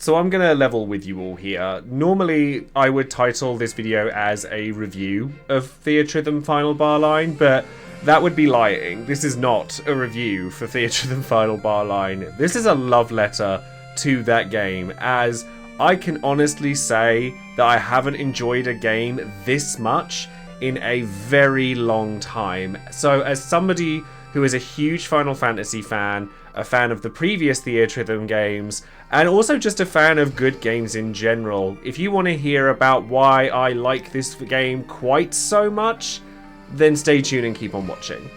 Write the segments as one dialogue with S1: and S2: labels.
S1: So I'm going to level with you all here. Normally, I would title this video as a review of Theatrhythm Final Bar Line, but that would be lying. This is not a review for Theatrhythm Final Bar Line. This is a love letter to that game, as I can honestly say that I haven't enjoyed a game this much in a very long time. So as somebody who is a huge Final Fantasy fan, a fan of the previous Theatrhythm games, and also just a fan of good games in general, if you want to hear about why I like this game quite so much, then stay tuned and keep on watching.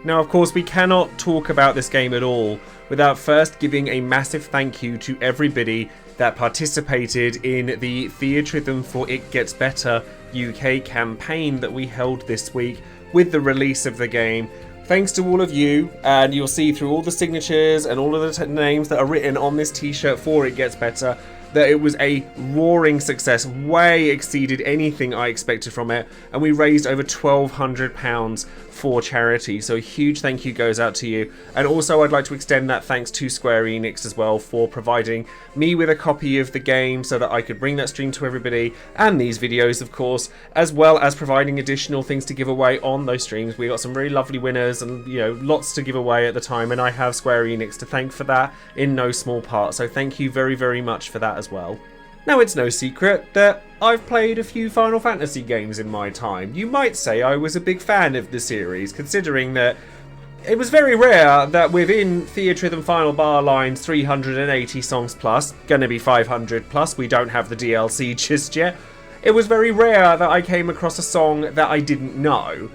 S1: Now, of course, we cannot talk about this game at all without first giving a massive thank you to everybody that participated in the Theatrhythm for It Gets Better UK campaign that we held this week with the release of the game. Thanks to all of you, and you'll see through all the signatures and all of the names that are written on this t-shirt for It Gets Better that it was a roaring success, way exceeded anything I expected from it, and we raised over £1,200 for charity, so a huge thank you goes out to you. And also I'd like to extend that thanks to Square Enix as well for providing me with a copy of the game so that I could bring that stream to everybody, and these videos of course, as well as providing additional things to give away on those streams. We got some very lovely winners and, you know, lots to give away at the time, and I have Square Enix to thank for that in no small part, so thank you very, very much for that as well. Now, it's no secret that I've played a few Final Fantasy games in my time. You might say I was a big fan of the series, considering that it was very rare that within Theatrhythm Final Bar Line's 380 songs plus, gonna be 500 plus, we don't have the DLC just yet, it was very rare that I came across a song that I didn't know.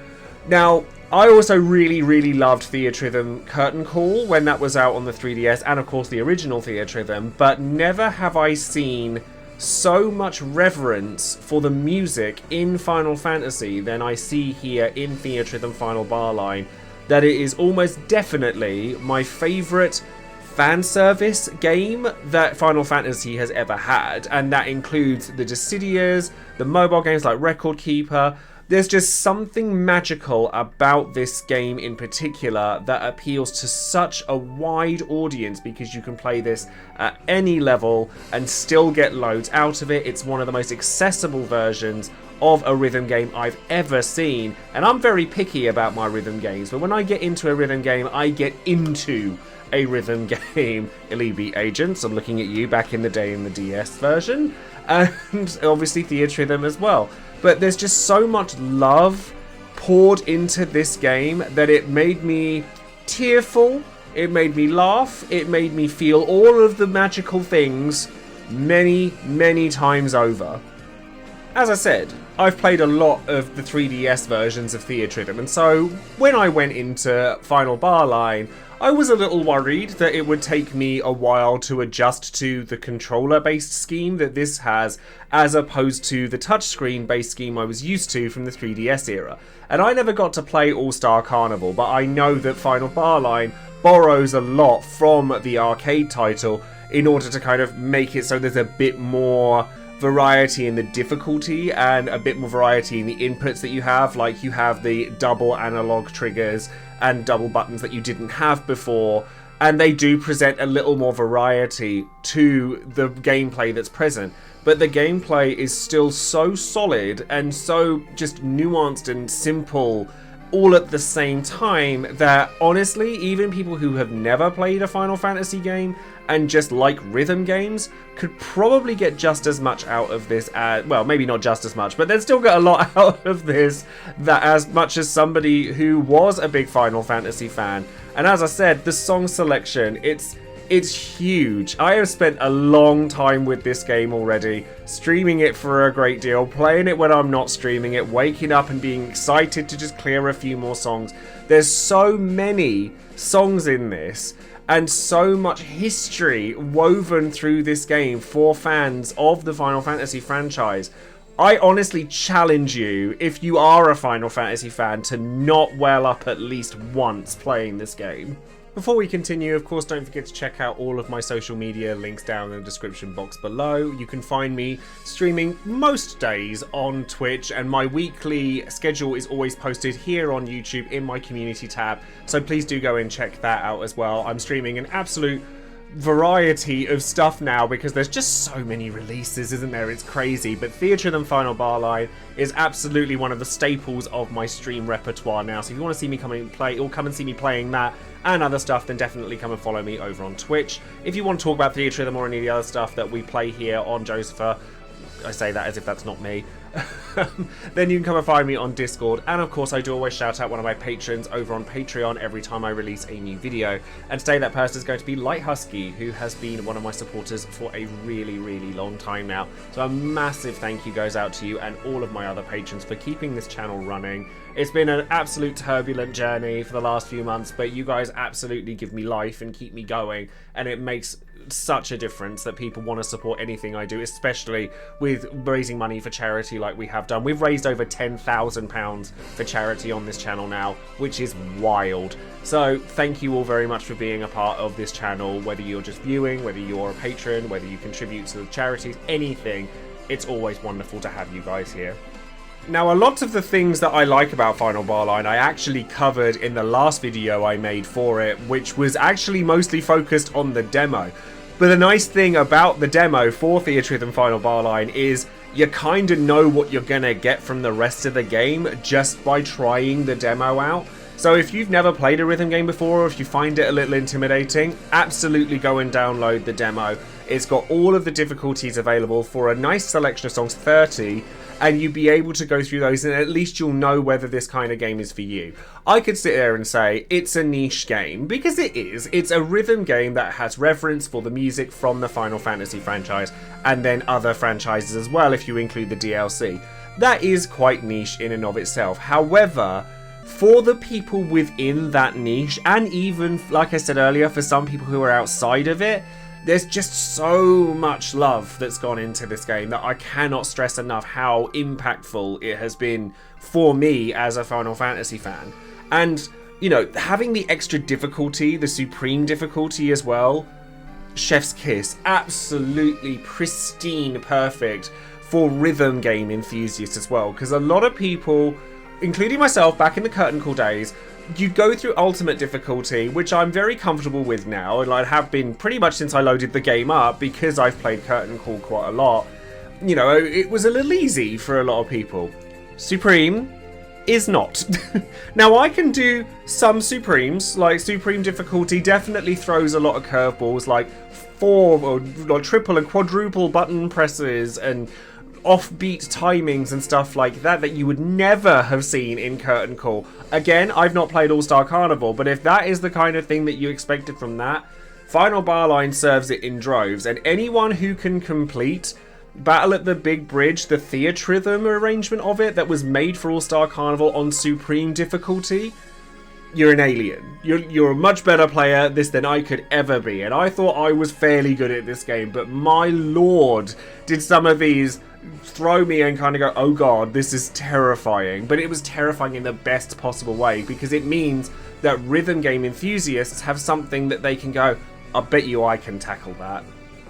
S1: Now, I also really loved Theatrhythm Curtain Call when that was out on the 3DS, and of course the original Theatrhythm, but never have I seen so much reverence for the music in Final Fantasy than I see here in Theatrhythm Final Bar Line, that it is almost definitely my favourite fan service game that Final Fantasy has ever had, and that includes the Dissidias, the mobile games like Record Keeper. There's just something magical about this game in particular that appeals to such a wide audience because you can play this at any level and still get loads out of it. It's one of the most accessible versions of a rhythm game I've ever seen, and I'm very picky about my rhythm games, but when I get into a rhythm game, I get into a rhythm game. Elite Agents, I'm looking at you back in the day in the DS version, and obviously Theatrhythm as well. But there's just so much love poured into this game that it made me tearful, it made me laugh, it made me feel all of the magical things many times over. As I said, I've played a lot of the 3DS versions of Theatrhythm, and so when I went into Final Bar Line, I was a little worried that it would take me a while to adjust to the controller-based scheme that this has, as opposed to the touchscreen-based scheme I was used to from the 3DS era. And I never got to play All-Star Carnival, but I know that Final Bar Line borrows a lot from the arcade title in order to kind of make it so there's a bit more variety in the difficulty and a bit more variety in the inputs that you have. Like, you have the double analog triggers and double buttons that you didn't have before, and they do present a little more variety to the gameplay that's present. But the gameplay is still so solid and so just nuanced and simple all at the same time that honestly, even people who have never played a Final Fantasy game and just like rhythm games could probably get just as much out of this as, well, maybe not just as much, but they'd still get a lot out of this that as much as somebody who was a big Final Fantasy fan. And as I said, the song selection, it's huge. I have spent a long time with this game already, streaming it for a great deal, playing it when I'm not streaming it, waking up and being excited to just clear a few more songs. There's so many songs in this, and so much history woven through this game for fans of the Final Fantasy franchise. I honestly challenge you, if you are a Final Fantasy fan, to not well up at least once playing this game. Before we continue, of course, don't forget to check out all of my social media, links down in the description box below. You can find me streaming most days on Twitch, and my weekly schedule is always posted here on YouTube in my community tab, so please do go and check that out as well. I'm streaming an absolute variety of stuff now because there's just so many releases, isn't there? It's crazy. But Theatrhythm Final Bar Line is absolutely one of the staples of my stream repertoire now, so if you want to see me come and play, or come and see me playing that and other stuff, then definitely come and follow me over on Twitch. If you want to talk about Theatrhythm or any of the other stuff that we play here on Joesephyr, I say that as if that's not me, then you can come and find me on Discord. And of course, I do always shout out one of my patrons over on Patreon every time I release a new video. And today that person is going to be Light Husky, who has been one of my supporters for a really, really long time now. So a massive thank you goes out to you and all of my other patrons for keeping this channel running. It's been an absolute turbulent journey for the last few months, but you guys absolutely give me life and keep me going, and it makes such a difference that people want to support anything I do, especially with raising money for charity like we have done. We've raised over £10,000 for charity on this channel now, which is wild. So thank you all very much for being a part of this channel, whether you're just viewing, whether you're a patron, whether you contribute to the charities, anything. It's always wonderful to have you guys here. Now, a lot of the things that I like about Final Bar Line I actually covered in the last video I made for it, which was actually mostly focused on the demo. But the nice thing about the demo for Theatrhythm Final Bar Line is you kind of know what you're going to get from the rest of the game just by trying the demo out. So if you've never played a rhythm game before, or if you find it a little intimidating, absolutely go and download the demo. It's got all of the difficulties available for a nice selection of songs, 30, and you'll be able to go through those, and at least you'll know whether this kind of game is for you. I could sit there and say it's a niche game, because it is. It's a rhythm game that has reverence for the music from the Final Fantasy franchise, and then other franchises as well if you include the DLC. That is quite niche in and of itself. However, for the people within that niche, and even, like I said earlier, for some people who are outside of it, there's just so much love that's gone into this game that I cannot stress enough how impactful it has been for me as a Final Fantasy fan. And, you know, having the extra difficulty, the supreme difficulty as well, chef's kiss, absolutely pristine, perfect for rhythm game enthusiasts as well. Because a lot of people, including myself back in the Curtain Call days, you'd go through ultimate difficulty, which I'm very comfortable with now, and I have been pretty much since I loaded the game up, because I've played Curtain Call quite a lot. You know, it was a little easy for a lot of people. Supreme is not. Now, I can do some Supremes, like Supreme difficulty definitely throws a lot of curveballs, like 4 or triple and quadruple button presses and offbeat timings and stuff like that that you would never have seen in Curtain Call. Again, I've not played All-Star Carnival, but if that is the kind of thing that you expected from that, Final Bar Line serves it in droves, and anyone who can complete Battle at the Big Bridge, the Theatrhythm arrangement of it that was made for All-Star Carnival on Supreme difficulty, you're an alien. You're a much better player at this than I could ever be, and I thought I was fairly good at this game, but my lord, did some of these throw me and kind of go, oh god, this is terrifying. But it was terrifying in the best possible way, because it means that rhythm game enthusiasts have something that they can go, I bet you I can tackle that.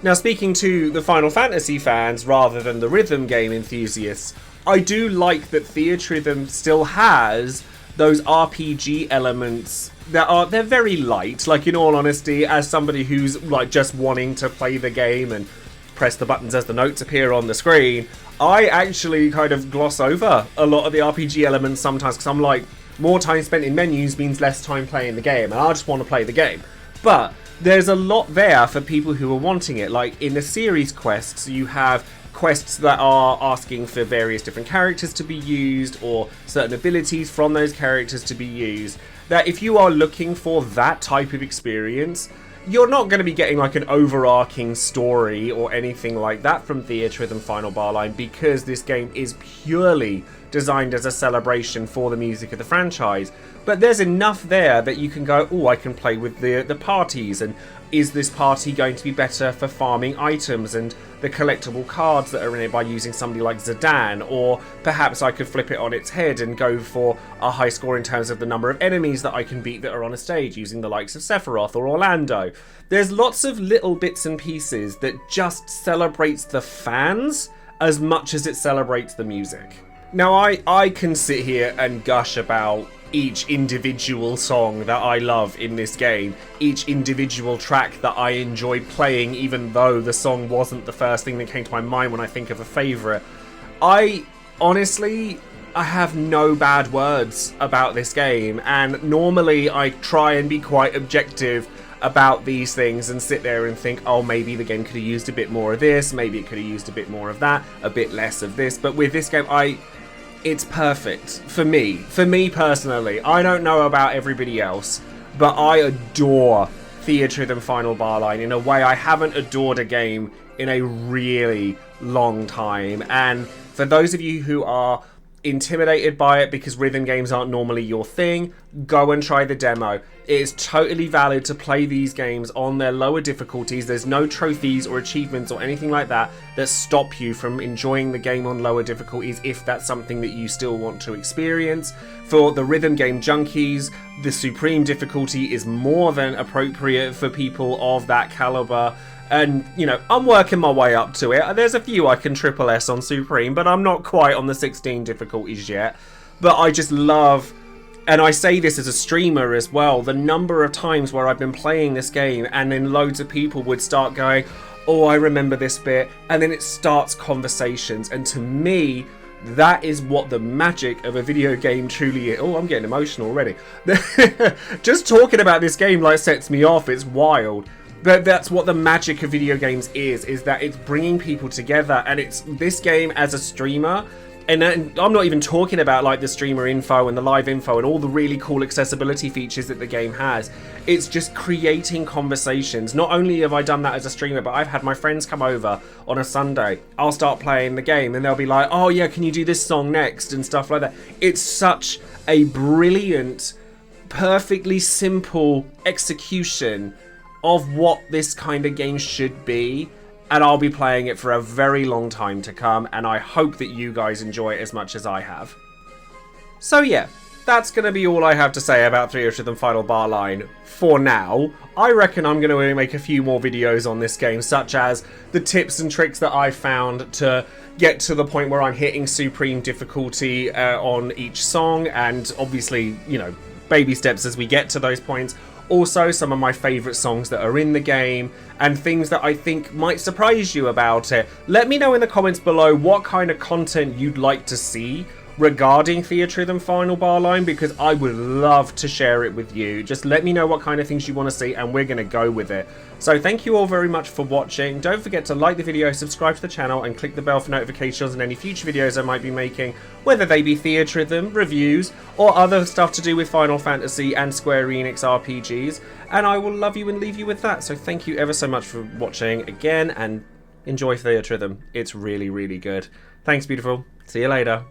S1: Now, speaking to the Final Fantasy fans rather than the rhythm game enthusiasts, I do like that Theatrhythm still has those RPG elements that they're very light. Like, in all honesty, as somebody who's like just wanting to play the game and press the buttons as the notes appear on the screen, I actually kind of gloss over a lot of the RPG elements sometimes, because I'm like, more time spent in menus means less time playing the game, and I just want to play the game. But there's a lot there for people who are wanting it. Like in the series quests, you have quests that are asking for various different characters to be used, or certain abilities from those characters to be used, that if you are looking for that type of experience, you're not going to be getting like an overarching story or anything like that from Theatrhythm Final Bar Line, because this game is purely designed as a celebration for the music of the franchise. But there's enough there that you can go, oh, I can play with the parties, and is this party going to be better for farming items, and the collectible cards that are in it by using somebody like Zidane, or perhaps I could flip it on its head and go for a high score in terms of the number of enemies that I can beat that are on a stage using the likes of Sephiroth or Orlando. There's lots of little bits and pieces that just celebrates the fans as much as it celebrates the music. Now, I can sit here and gush about each individual song that I love in this game, each individual track that I enjoy playing, even though the song wasn't the first thing that came to my mind when I think of a favourite. Honestly, I have no bad words about this game, and normally I try and be quite objective about these things and sit there and think, oh, maybe the game could have used a bit more of this, maybe it could have used a bit more of that, a bit less of this, but with this game, it's perfect for me personally. I don't know about everybody else, but I adore Theatrhythm Final Bar Line in a way I haven't adored a game in a really long time. And for those of you who are intimidated by it because rhythm games aren't normally your thing, go and try the demo. It is totally valid to play these games on their lower difficulties. There's no trophies or achievements or anything like that that stop you from enjoying the game on lower difficulties if that's something that you still want to experience. For the rhythm game junkies, the supreme difficulty is more than appropriate for people of that caliber. And, you know, I'm working my way up to it. There's a few I can triple S on Supreme, but I'm not quite on the 16 difficulties yet. But I just love, and I say this as a streamer as well, the number of times where I've been playing this game and then loads of people would start going, oh, I remember this bit, and then it starts conversations. And to me, that is what the magic of a video game truly is. Oh, I'm getting emotional already. Just talking about this game like sets me off. It's wild. But that's what the magic of video games is that it's bringing people together, and it's this game as a streamer, and I'm not even talking about like the streamer info and the live info and all the really cool accessibility features that the game has. It's just creating conversations. Not only have I done that as a streamer, but I've had my friends come over on a Sunday. I'll start playing the game and they'll be like, oh yeah, can you do this song next and stuff like that. It's such a brilliant, perfectly simple execution of what this kind of game should be, and I'll be playing it for a very long time to come, and I hope that you guys enjoy it as much as I have. So yeah, that's going to be all I have to say about Theatrhythm Final Bar Line for now. I reckon I'm going to make a few more videos on this game, such as the tips and tricks that I found to get to the point where I'm hitting supreme difficulty on each song, and obviously, you know, baby steps as we get to those points. Also, some of my favourite songs that are in the game, and things that I think might surprise you about it. Let me know in the comments below what kind of content you'd like to see regarding Theatrhythm Final Bar Line, because I would love to share it with you. Just let me know what kind of things you want to see, and we're going to go with it. So thank you all very much for watching. Don't forget to like the video, subscribe to the channel, and click the bell for notifications on any future videos I might be making, whether they be Theatrhythm, reviews, or other stuff to do with Final Fantasy and Square Enix RPGs. And I will love you and leave you with that. So thank you ever so much for watching again, and enjoy Theatrhythm. It's really, really good. Thanks, beautiful. See you later.